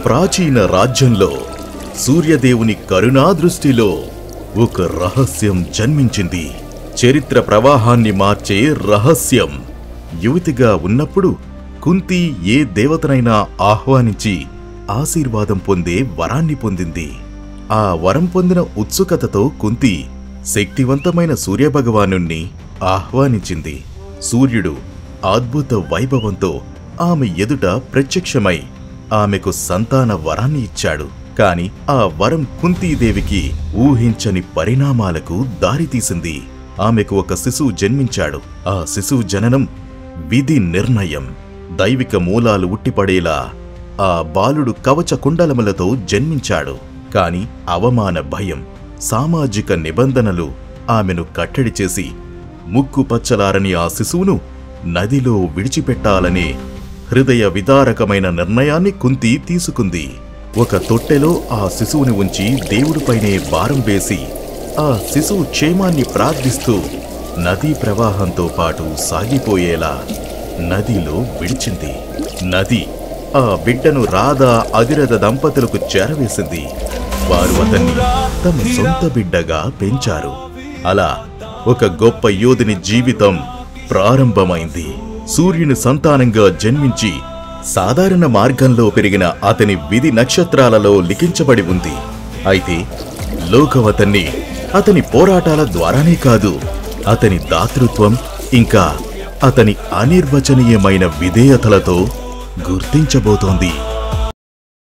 ప్రాచీన రాజ్యంలో సూర్యదేవుని కరుణా దృష్టిలో ఒక రహస్యం జన్మించింది. చరిత్ర ప్రవాహాన్ని మార్చే రహస్యం. యువతిగా ఉన్నప్పుడు కుంతి ఏ దేవతనైనా ఆహ్వానించి ఆశీర్వాదం పొందే వరాన్ని పొందింది. ఆ వరం పొందిన ఉత్సుకతతో కుంతి శక్తివంతమైన సూర్యభగవానుణ్ణి ఆహ్వానించింది. సూర్యుడు అద్భుత వైభవంతో ఆమె ఎదుట ప్రత్యక్షమై ఆమెకు సంతాన వరాన్ని ఇచ్చాడు. కాని ఆ వరం కుంతీదేవికి ఊహించని పరిణామాలకు దారితీసింది. ఆమెకు ఒక శిశువు జన్మించాడు. ఆ శిశువు జననం విధి నిర్ణయం. దైవిక మూలాలు ఉట్టిపడేలా ఆ బాలుడు కవచ కుండలములతో జన్మించాడు. కాని అవమాన భయం, సామాజిక నిబంధనలు ఆమెను కట్టడి చేసి ముక్కు పచ్చలారని ఆ శిశువును నదిలో విడిచిపెట్టాలనే హృదయ విదారకమైన నిర్ణయాన్ని కుంతి తీసుకుంది. ఒక తొట్టెలో ఆ శిశువుని ఉంచి దేవుడిపైనే భారం వేసి ఆ శిశువు క్షేమాన్ని ప్రార్థిస్తూ నదీ ప్రవాహంతో పాటు సాగిపోయేలా నదిలో విడిచింది. నది ఆ బిడ్డను రాధ అధిరథ దంపతులకు చేరవేసింది. వారు అతన్ని తమ సొంత బిడ్డగా పెంచారు. అలా ఒక గొప్ప యోధుని జీవితం ప్రారంభమైంది. సూర్యుని సంతానంగా జన్మించి సాధారణ మార్గంలో పెరిగిన అతని విధి నక్షత్రాలలో లిఖించబడి ఉంది. అయితే లోకం అతని పోరాటాల ద్వారానే కాదు, అతని దాతృత్వం ఇంకా అతని అనిర్వచనీయమైన విధేయతలతో గుర్తించబోతోంది.